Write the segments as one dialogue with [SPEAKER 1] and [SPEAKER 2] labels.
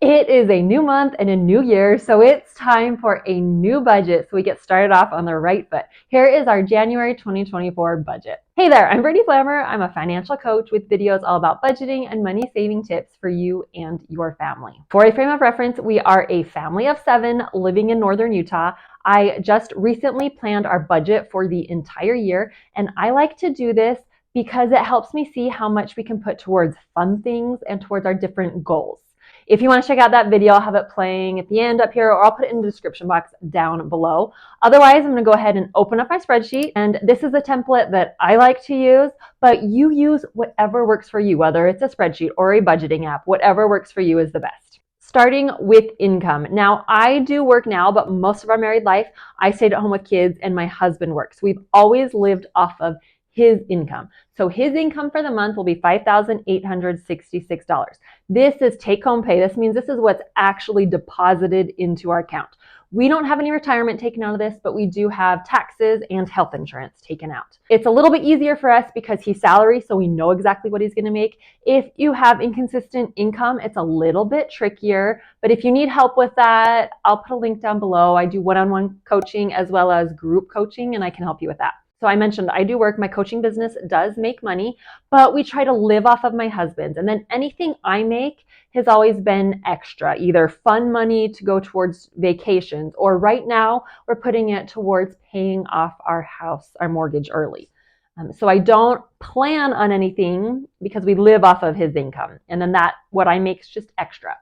[SPEAKER 1] It is a new month and a new year, so it's time for a new budget so we get started off on the right foot. Here is our January 2024 budget. Hey there, I'm Brittany Flammer. I'm a financial coach with videos all about budgeting and money saving tips for you and your family. For a frame of reference, we are a family of 7 living in northern Utah. I just recently planned our budget for the entire year, and I like to do this because it helps me see how much we can put towards fun things and towards our different goals. If you want to check out that video, I'll have it playing at the end up here, or I'll put it in the description box down below. Otherwise, I'm going to go ahead and open up my spreadsheet. And this is a template that I like to use, but you use whatever works for you, whether it's a spreadsheet or a budgeting app, whatever works for you is the best. Starting with income. Now, I do work now, but most of our married life, I stayed at home with kids and my husband works. We've always lived off of his income. So his income for the month will be $5,866. This is take-home pay. This means this is what's actually deposited into our account. We don't have any retirement taken out of this, but we do have taxes and health insurance taken out. It's a little bit easier for us because he's salary, so we know exactly what he's going to make. If you have inconsistent income, it's a little bit trickier, but if you need help with that, I'll put a link down below. I do one-on-one coaching as well as group coaching, and I can help you with that. So I mentioned I do work. My coaching business does make money, but we try to live off of my husband's. And then anything I make has always been extra, either fun money to go towards vacations, or right now we're putting it towards paying off our house, our mortgage early. So I don't plan on anything because we live off of his income. And then what I make is just extra.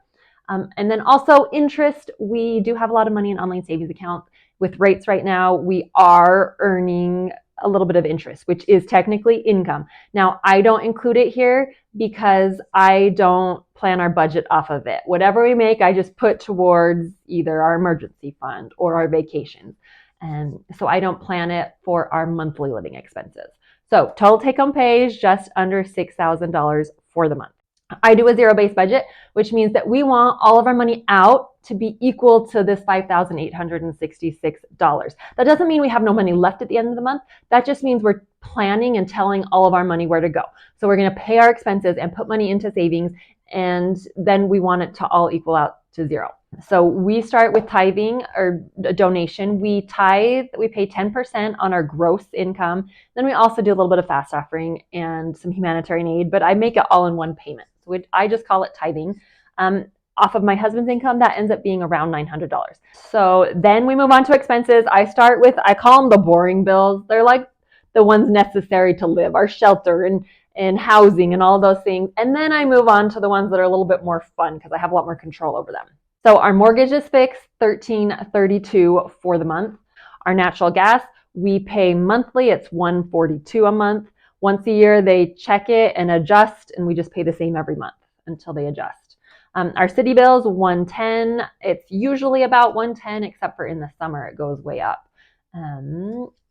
[SPEAKER 1] And then also interest, we do have a lot of money in online savings accounts. With rates right now, we are earning a little bit of interest, which is technically income. Now, I don't include it here because I don't plan our budget off of it. Whatever we make, I just put towards either our emergency fund or our vacations. And so I don't plan it for our monthly living expenses. So total take-home pay is just under $6,000 for the month. I do a zero-based budget, which means that we want all of our money out to be equal to this $5,866. That doesn't mean we have no money left at the end of the month. That just means we're planning and telling all of our money where to go. So we're going to pay our expenses and put money into savings, and then we want it to all equal out to zero. So we start with tithing or a donation. We tithe, we pay 10% on our gross income. Then we also do a little bit of fast offering and some humanitarian aid, but I make it all in one payment. So I just call it tithing. Off of my husband's income, that ends up being around $900. So then we move on to expenses. I call them the boring bills. They're like the ones necessary to live, our shelter and housing and all those things. And then I move on to the ones that are a little bit more fun because I have a lot more control over them. So our mortgage is fixed, $1,332 for the month. Our natural gas, we pay monthly. It's $142 a month. Once a year, they check it and adjust, and we just pay the same every month until they adjust. Our city bills, $110. It's usually about $110, except for in the summer, it goes way up.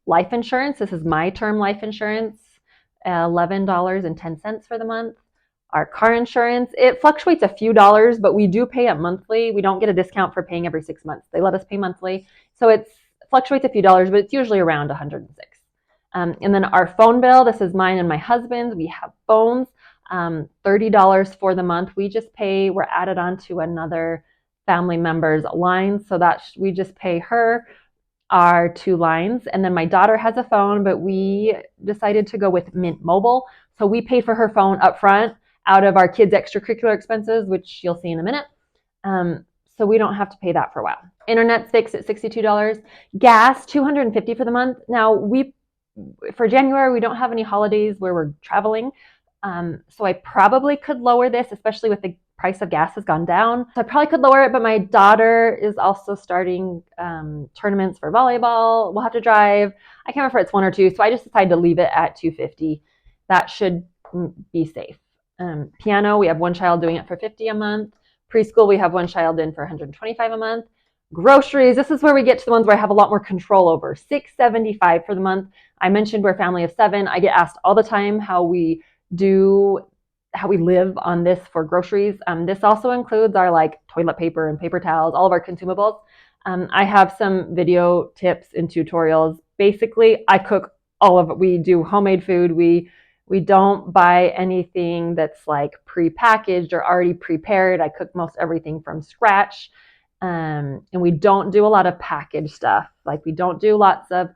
[SPEAKER 1] Life insurance, this is my term life insurance, $11.10 for the month. Our car insurance, it fluctuates a few dollars, but we do pay it monthly. We don't get a discount for paying every 6 months. They let us pay monthly. So it fluctuates a few dollars, but it's usually around $106. And then our phone bill, this is mine and my husband's. We have phones, $30 for the month. We just pay, we're added on to another family member's line. So that we just pay her our 2 lines. And then my daughter has a phone, but we decided to go with Mint Mobile. So we paid for her phone up front out of our kids' extracurricular expenses, which you'll see in a minute. So we don't have to pay that for a while. Internet's fixed at $62. Gas, $250 for the month. Now, for January, we don't have any holidays where we're traveling. So I probably could lower this, especially with the price of gas has gone down. So I probably could lower it, but my daughter is also starting tournaments for volleyball. We'll have to drive. I can't remember if it's 1 or 2, so I just decided to leave it at $250. That should be safe. Piano, we have 1 child doing it for $50 a month. Preschool, we have 1 child in for $125 a month. Groceries, this is where we get to the ones where I have a lot more control over. $675 for the month. I mentioned we're a family of 7. I get asked all the time how we live on this for groceries. This also includes our toilet paper and paper towels, all of our consumables. I have some video tips and tutorials. Basically, I cook all of it. We do homemade food. We We don't buy anything that's like pre-packaged or already prepared. I cook most everything from scratch. And we don't do a lot of packaged stuff. Like we don't do lots of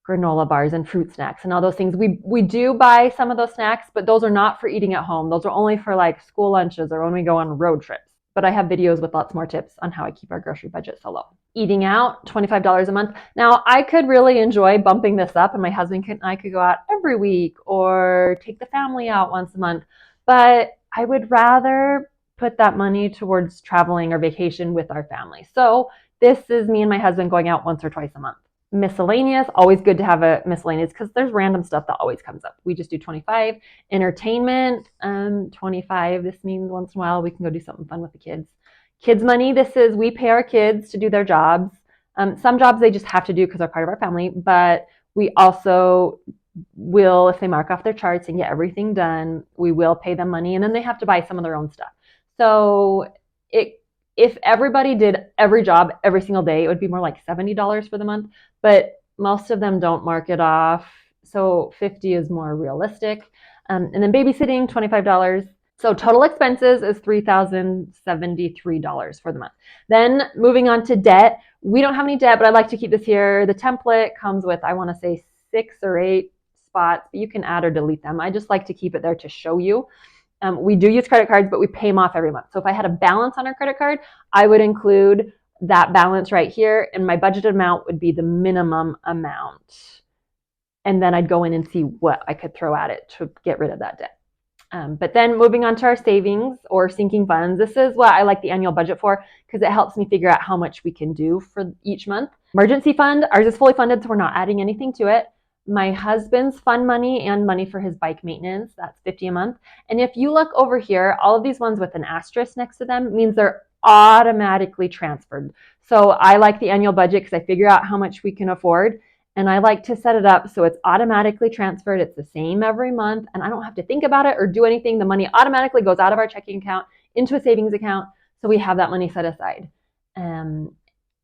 [SPEAKER 1] granola bars and fruit snacks and all those things. We do buy some of those snacks, but those are not for eating at home. Those are only for like school lunches or when we go on road trips. But I have videos with lots more tips on how I keep our grocery budget so low. Eating out, $25 a month. Now, I could really enjoy bumping this up, and my husband and I could go out every week or take the family out once a month. But I would rather put that money towards traveling or vacation with our family. So this is me and my husband going out once or twice a month. Miscellaneous, always good to have a miscellaneous because there's random stuff that always comes up. We just do 25. Entertainment, 25. This means once in a while we can go do something fun with the kids. Kids money, this is we pay our kids to do their jobs. Some jobs they just have to do because they're part of our family, but we also will, if they mark off their charts and get everything done, we will pay them money, and then they have to buy some of their own stuff. So if everybody did every job every single day, it would be more like $70 for the month, but most of them don't mark it off. So 50 is more realistic. And then babysitting, $25. So total expenses is $3,073 for the month. Then moving on to debt. We don't have any debt, but I like to keep this here. The template comes with, I want to say 6 or 8 spots, but you can add or delete them. I just like to keep it there to show you. We do use credit cards, but we pay them off every month. So if I had a balance on our credit card, I would include that balance right here, and my budgeted amount would be the minimum amount. And then I'd go in and see what I could throw at it to get rid of that debt. But then moving on to our savings or sinking funds, this is what I like the annual budget for because it helps me figure out how much we can do for each month. Emergency fund, ours is fully funded, so we're not adding anything to it. My husband's fund money and money for his bike maintenance, that's $50 a month. And if you look over here, all of these ones with an asterisk next to them means they're automatically transferred. So I like the annual budget because I figure out how much we can afford, and I like to set it up so it's automatically transferred. It's the same every month, and I don't have to think about it or do anything. The money automatically goes out of our checking account into a savings account, so we have that money set aside. And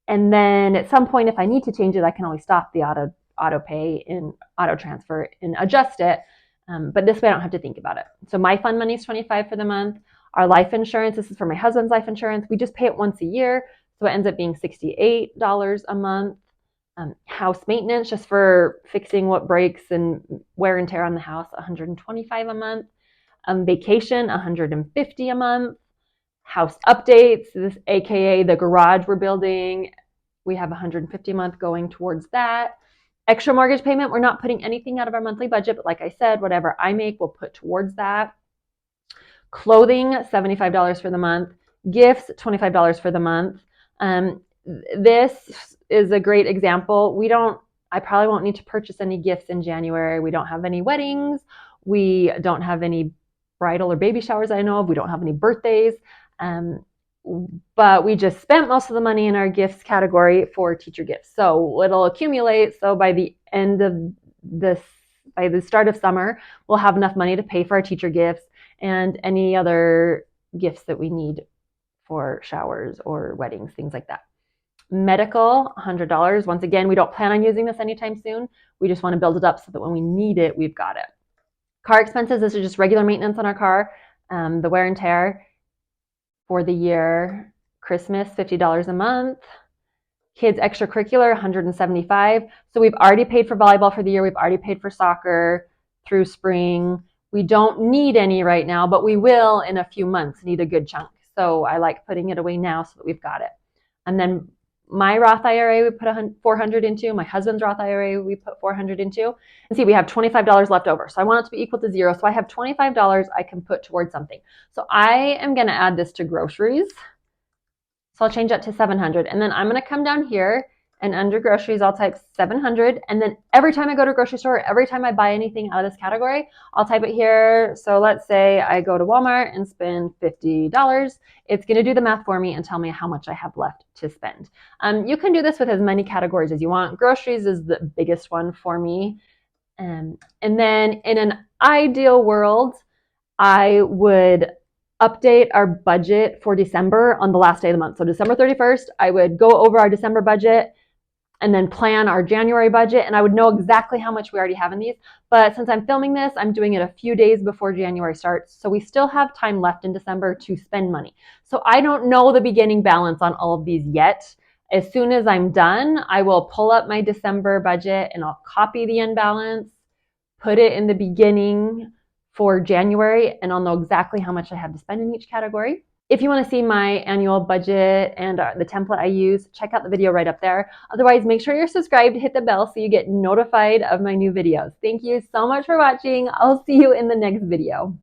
[SPEAKER 1] then at some point, if I need to change it, I can always stop the auto pay and auto transfer and adjust it. But this way I don't have to think about it. So my fund money is $25 for the month. Our life insurance, this is for my husband's life insurance. We just pay it once a year. So it ends up being $68 a month. House maintenance, just for fixing what breaks and wear and tear on the house, $125 a month. Vacation, $150 a month. House updates, this AKA the garage we're building, we have $150 a month going towards that. Extra mortgage payment, we're not putting anything out of our monthly budget, but like I said, whatever I make, we'll put towards that. Clothing, $75 for the month. Gifts, $25 for the month. This is a great example. I probably won't need to purchase any gifts in January. We don't have any weddings. We don't have any bridal or baby showers I know of. We don't have any birthdays. But we just spent most of the money in our gifts category for teacher gifts. So it'll accumulate. So by the end of this, by the start of summer, we'll have enough money to pay for our teacher gifts and any other gifts that we need for showers or weddings, things like that. Medical, $100. Once again, we don't plan on using this anytime soon. We just want to build it up so that when we need it, we've got it. Car expenses, this is just regular maintenance on our car, the wear and tear for the year. Christmas, $50 a month. Kids extracurricular, $175. So we've already paid for volleyball for the year. We've already paid for soccer through spring. We don't need any right now, but we will in a few months need a good chunk. So I like putting it away now so that we've got it. And then my Roth IRA we put $400 into. My husband's Roth IRA we put $400 into. And see, we have $25 left over. So I want it to be equal to 0. So I have $25 I can put towards something. So I am going to add this to groceries. So I'll change that to $700. And then I'm going to come down here and under groceries, I'll type $700. And then every time I go to a grocery store, every time I buy anything out of this category, I'll type it here. So let's say I go to Walmart and spend $50. It's going to do the math for me and tell me how much I have left to spend. You can do this with as many categories as you want. Groceries is the biggest one for me. And then in an ideal world, I would update our budget for December on the last day of the month. So December 31st, I would go over our December budget and then plan our January budget, and I would know exactly how much we already have in these. But since I'm filming this, I'm doing it a few days before January starts, so we still have time left in December to spend money. So I don't know the beginning balance on all of these yet. As soon as I'm done, I will pull up my December budget and I'll copy the end balance, put it in the beginning for January, and I'll know exactly how much I have to spend in each category. If you want to see my annual budget and the template I use, check out the video right up there. Otherwise, make sure you're subscribed, hit the bell so you get notified of my new videos. Thank you so much for watching. I'll see you in the next video.